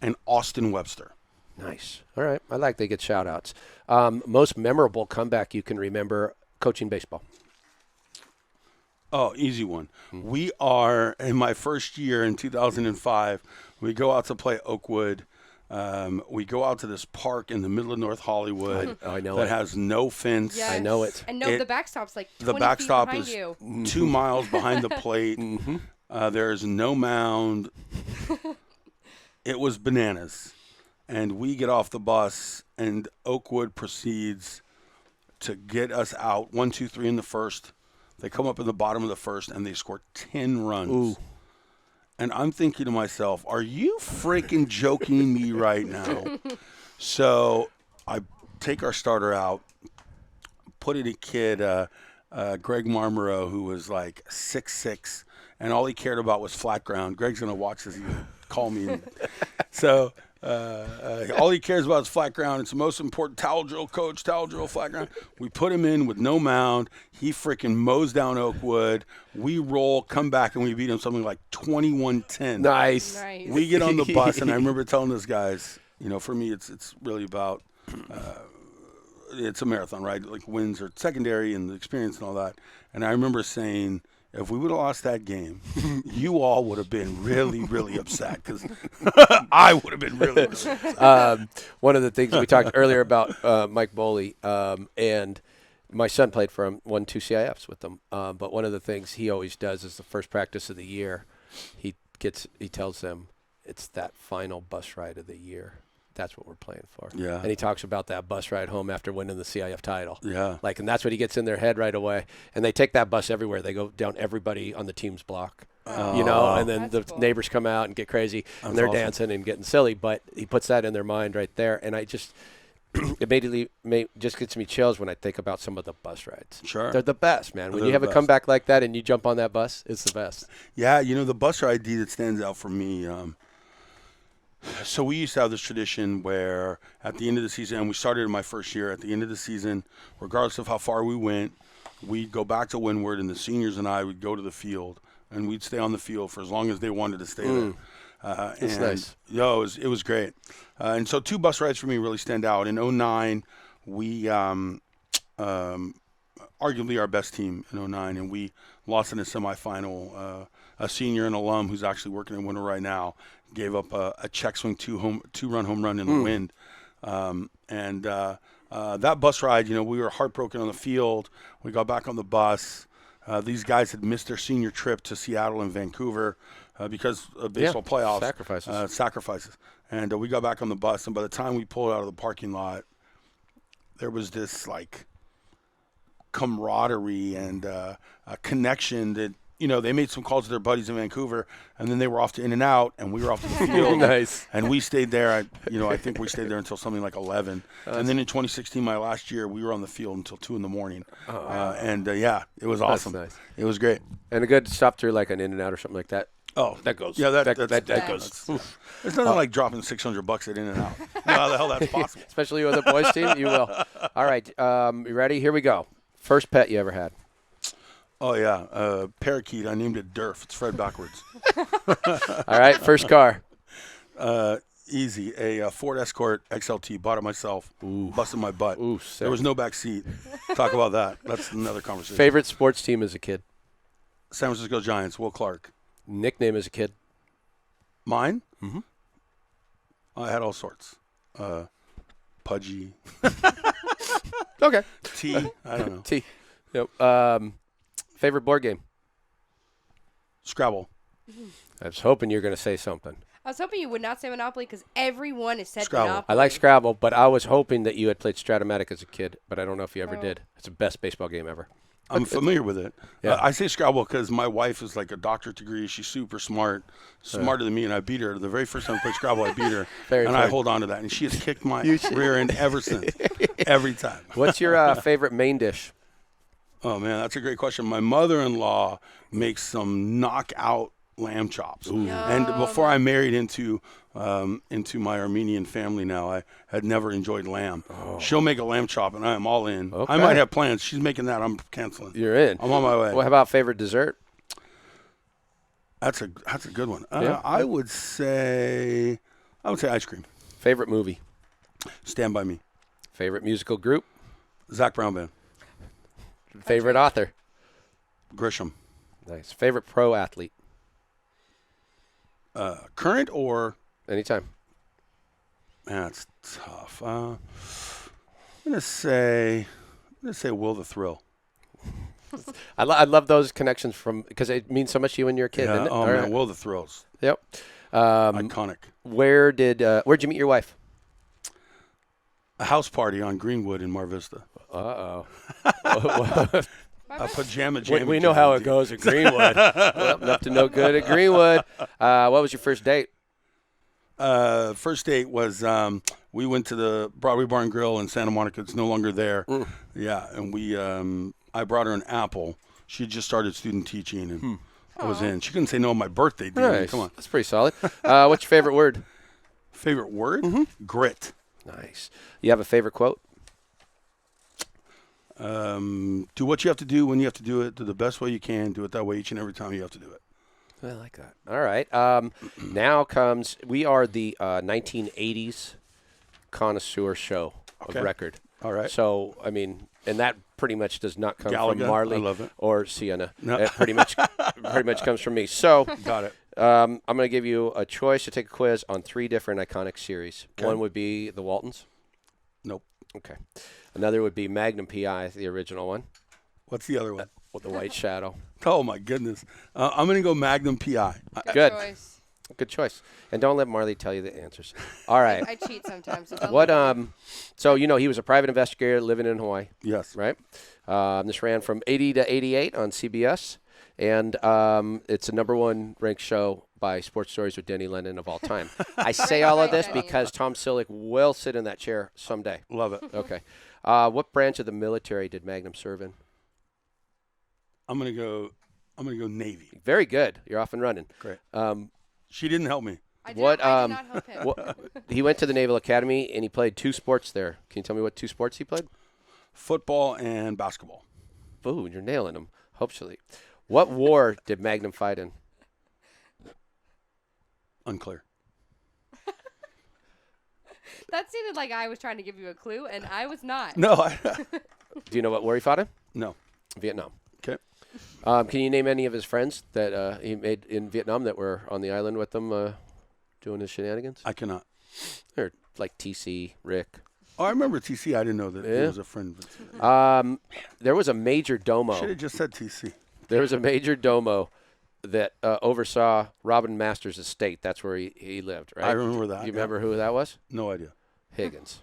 and Austin Webster. Nice. All right. I like they get shout outs. Most memorable comeback you can remember coaching baseball? Oh, easy one. We are, in my first year in 2005, we go out to play Oakwood. We go out to this park in the middle of North Hollywood that has no fence. Yes. I know it. And the backstop's like 20 the backstop feet is behind you. 2 miles behind the plate. There's no mound. It was bananas. And we get off the bus, and Oakwood proceeds to get us out 1, 2, 3 in the first. They come up in the bottom of the first, and they score 10 runs. Ooh. And I'm thinking to myself, are you freaking joking me right now? So I take our starter out, put in a kid, Greg Marmero, who was like 6'6", and all he cared about was flat ground. Greg's going to watch this. He call me. So all he cares about is flat ground. It's the most important. Towel drill, coach, towel drill, flat ground. We put him in with no mound. He freaking mows down Oakwood. We roll, come back, and we beat him something like 21-10. Nice. We get on the bus, and I remember telling those guys, for me, it's really about it's a marathon, right? Like wins are secondary and the experience and all that. And I remember saying, if we would have lost that game, you all would have been really, really upset, because I would have been really upset. One of the things we talked earlier about Mike Boley, and my son played for him, won 2 CIFs with them. But one of the things he always does is the first practice of the year, he tells them it's that final bus ride of the year. That's what we're playing for. Yeah. And he talks about that bus ride home after winning the CIF title. Yeah. And that's what he gets in their head right away. And they take that bus everywhere. They go down everybody on the team's block, and then the neighbors come out and get crazy, and they're dancing and getting silly. But he puts that in their mind right there. And I just immediately just gets me chills when I think about some of the bus rides. Sure. They're the best, man. When They're you have the a best. comeback like that and you jump on that bus, it's the best. Yeah, the bus ride that stands out for me. So we used to have this tradition where at the end of the season, and we started in my first year, at the end of the season, regardless of how far we went, we'd go back to Windward, and the seniors and I would go to the field, and we'd stay on the field for as long as they wanted to stay there. That's nice. It was great. And so 2 bus rides for me really stand out. In '09, we arguably our best team in '09, and we lost in a semifinal. A senior and alum who's actually working in Windward right now gave up a check swing 2-run home run in the wind. That bus ride, we were heartbroken on the field. We got back on the bus. These guys had missed their senior trip to Seattle and Vancouver because of baseball playoffs. Sacrifices. And we got back on the bus, and by the time we pulled out of the parking lot, there was this, camaraderie and a connection that, they made some calls to their buddies in Vancouver, and then they were off to In-N-Out, and we were off to the field. Nice. And we stayed there. I think we stayed there until something like 11. And then in 2016, my last year, we were on the field until 2 in the morning. It was awesome. That's nice. It was great. And a good stop through like an In-N-Out or something like that. Oh, that goes. Yeah, that goes. It's nothing like dropping $600 at In-N-Out. How the hell that's possible? Especially with the boys team, you will. All right, you ready? Here we go. First pet you ever had? Oh, yeah. Parakeet. I named it Durf. It's Fred backwards. All right. First car. Easy. A Ford Escort XLT. Bought it myself. Ooh. Busted my butt. Ooh, there was no back seat. Talk about that. That's another conversation. Favorite sports team as a kid? San Francisco Giants. Will Clark. Nickname as a kid? Mine? Mm-hmm. I had all sorts. Pudgy. Okay. T. I don't know. T. Yep. Favorite board game? Scrabble. I was hoping you were going to say something. I was hoping you would not say Monopoly because everyone has said Scrabble. Monopoly. I like Scrabble, but I was hoping that you had played Stratomatic as a kid, but I don't know if you ever did. It's the best baseball game ever. I'm familiar with it. Yeah. I say Scrabble because my wife is like a doctorate degree. She's super smart, smarter than me, and I beat her. The very first time I played Scrabble, I beat her, I hold on to that. And she has kicked my rear end ever since, every time. What's your favorite main dish? Oh, man, that's a great question. My mother-in-law makes some knockout lamb chops. And before I married into my Armenian family now, I had never enjoyed lamb. She'll make a lamb chop, and I am all in. Okay. I might have plans. She's making that. I'm canceling. You're in. I'm on my way. Well, how about favorite dessert? That's a good one. Yeah. I would say ice cream. Favorite movie? Stand By Me. Favorite musical group? Zach Brown Band. Favorite author? Grisham. Nice. Favorite pro athlete? Current or? Anytime. Man, it's tough. I'm gonna say Will the Thrill. I love those connections because it means so much to you when you're a kid. Yeah. Isn't it? Oh All man, right. Will the Thrills. Yep. Iconic. Where'd you meet your wife? A house party on Greenwood in Mar Vista. Uh-oh. A pajama jam. We know how it goes at Greenwood. Well, up to no good at Greenwood. What was your first date? First date was we went to the Broadway Bar and Grill in Santa Monica. It's no longer there. Yeah, and I brought her an apple. She had just started student teaching, and I was in. She couldn't say no on my birthday. Nice. Come on. That's pretty solid. What's your favorite word? Favorite word? Grit. Nice. You have a favorite quote? Do what you have to do when you have to do it. Do the best way you can. Do it that way each and every time you have to do it. I like that. All right. Now comes, we are the 1980s connoisseur show of record. All right. So, I mean, and that pretty much does not come Gallagher, from Marley I love it. or Sienna. No. It pretty much comes from me. So, Got it. I'm going to give you a choice to take a quiz on 3 different iconic series. Okay. One would be the Waltons. Nope. Okay. Another would be Magnum P.I., the original one, What's the other one? with the White Shadow. Oh, my goodness. I'm going to go Magnum P.I. Good. Choice. Good choice. And don't let Marley tell you the answers. All right. I cheat sometimes. So don't What let me. so he was a private investigator living in Hawaii, Yes. right? This ran from 80 to 88 on CBS, and it's a #1 ranked show by Sports Stories with Denny Lennon of all time. I say all of this Denny. because Tom Selleck will sit in that chair someday. Love it. Okay. What branch of the military did Magnum serve in? I'm going to go Navy. Very good. You're off and running. Great. Um, She didn't help me. I did what, not help him. he went to the Naval Academy and he played 2 sports there. Can you tell me what 2 sports he played? Football and basketball. Ooh, you're nailing them. Hopefully. What war did Magnum fight in? Unclear. That seemed like I was trying to give you a clue, and I was not. No. Do you know what war he fought in? No. Vietnam. Okay. Can you name any of his friends that he made in Vietnam that were on the island with him doing his shenanigans? I cannot. Or like TC, Rick. Oh, I remember TC. I didn't know that he Yeah. was a friend. But There was a major domo. should have just said TC. There was a major domo that oversaw Robin Masters' estate. That's where he lived, right? I remember that. You remember who that was? No idea. Higgins.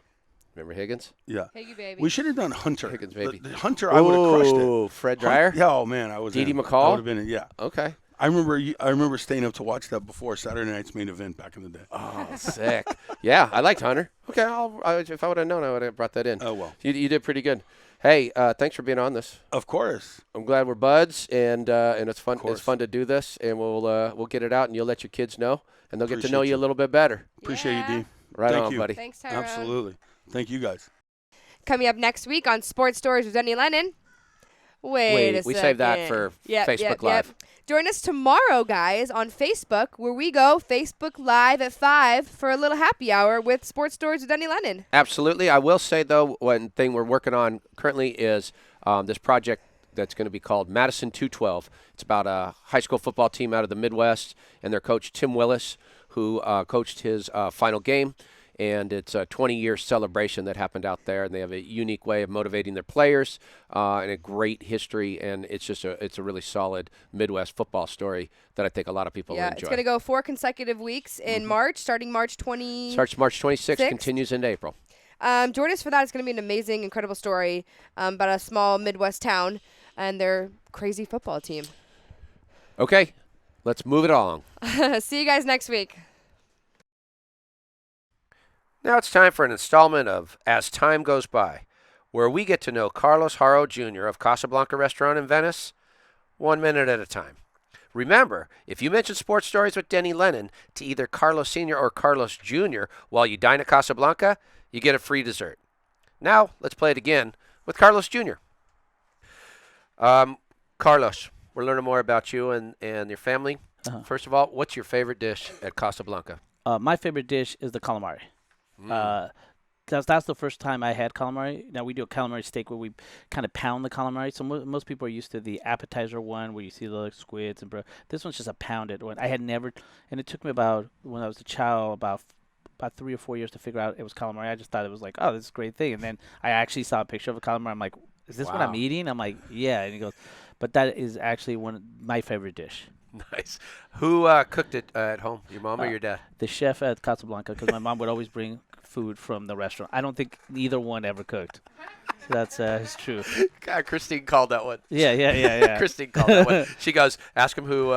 Remember Higgins? Yeah. Piggy baby. We should have done Hunter. Higgins, baby. The Hunter, I would have crushed it. Ooh, Fred Dreyer? Yeah, oh man, I was. Dee Dee in. McCall? I would have been in. Yeah. Okay. I remember staying up to watch that before Saturday night's main event back in the day. Oh, sick. Yeah, I liked Hunter. Okay, if I would have known, I would have brought that in. Oh well. You did pretty good. Hey, thanks for being on this. Of course. I'm glad we're buds, and it's fun. course. It's fun to do this, and we'll get it out, and you'll let your kids know, and they'll get to Appreciate know you you. a little bit better. Appreciate Yeah. you, D. Right Thank on, you. buddy. Thanks, Tyrone. Absolutely. Thank you guys. Coming up next week on Sports Stories with Denny Lennon. Wait a second. We saved that for Facebook Live. Join us tomorrow, guys, on Facebook, where we go Facebook Live at 5 for a little happy hour with Sports Stories with Denny Lennon. Absolutely. I will say, though, one thing we're working on currently is this project that's going to be called Madison 212. It's about a high school football team out of the Midwest and their coach, Tim Willis, who coached his final game. And it's a 20-year celebration that happened out there, and they have a unique way of motivating their players and a great history. And it's a really solid Midwest football story that I think a lot of people will enjoy. It's going to go 4 consecutive weeks in March, starting March 20. Starts March 26th, 6th. continues into April. Join us for that. It's going to be an amazing, incredible story about a small Midwest town and their crazy football team. Okay, let's move it along. See you guys next week. Now it's time for an installment of As Time Goes By, where we get to know Carlos Haro Jr. of Casablanca Restaurant in Venice 1 minute at a time. Remember, if you mention Sports Stories with Denny Lennon to either Carlos Sr. or Carlos Jr. while you dine at Casablanca, you get a free dessert. Now, let's play it again with Carlos Jr. Carlos, we're learning more about you and your family. First of all, what's your favorite dish at Casablanca? My favorite dish is the calamari. That's the first time I had calamari. Now we do a calamari steak where we kind of pound the calamari. So most people are used to the appetizer one where you see the squids and bro. This one's just a pounded one. I had never, and it took me about when I was a child about 3 or 4 years to figure out it was calamari. I just thought it was like, oh, this is a great thing. And then I actually saw a picture of a calamari. I'm like, is this what I'm eating? I'm like, yeah. And he goes, but that is actually my favorite dish. Nice. Who cooked it at home, your mom or your dad? The chef at Casablanca, because my mom would always bring food from the restaurant. I don't think neither one ever cooked. That's it's true. God, Christine called that one. Yeah. Christine called that one. She goes, ask him who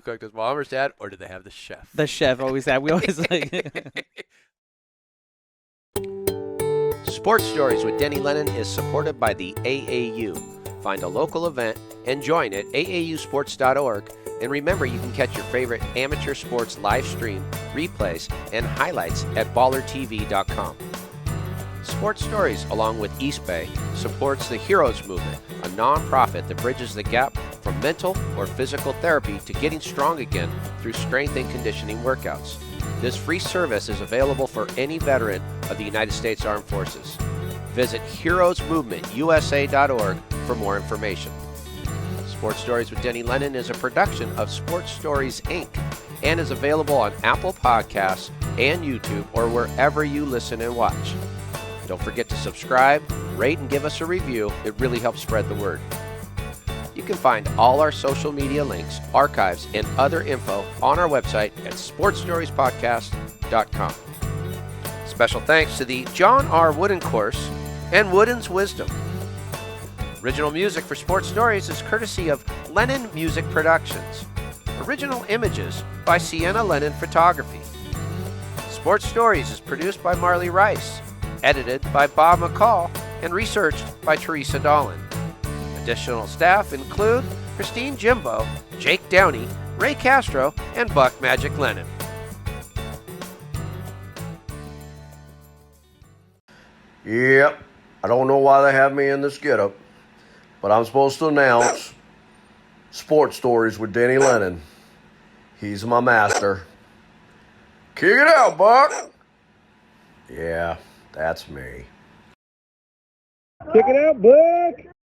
cooked his mom or his dad, or did they have the chef? The chef always had. We always like. Sports Stories with Denny Lennon is supported by the AAU. Find a local event and join at aausports.org. And remember, you can catch your favorite amateur sports live stream, replays, and highlights at ballertv.com. Sports Stories, along with East Bay, supports the Heroes Movement, a nonprofit that bridges the gap from mental or physical therapy to getting strong again through strength and conditioning workouts. This free service is available for any veteran of the United States Armed Forces. Visit heroesmovementusa.org for more information. Sports Stories with Denny Lennon is a production of Sports Stories, Inc. and is available on Apple Podcasts and YouTube or wherever you listen and watch. Don't forget to subscribe, rate, and give us a review. It really helps spread the word. You can find all our social media links, archives, and other info on our website at sportsstoriespodcast.com. Special thanks to the John R. Wooden Course and Wooden's Wisdom. Original music for Sports Stories is courtesy of Lennon Music Productions. Original images by Sienna Lennon Photography. Sports Stories is produced by Marley Rice, edited by Bob McCall, and researched by Teresa Dolan. Additional staff include Christine Jimbo, Jake Downey, Ray Castro, and Buck Magic Lennon. Yep, I don't know why they have me in this getup. but I'm supposed to announce Sports Stories with Denny Lennon. He's my master. Kick it out, Buck. Yeah, that's me. Kick it out, Buck.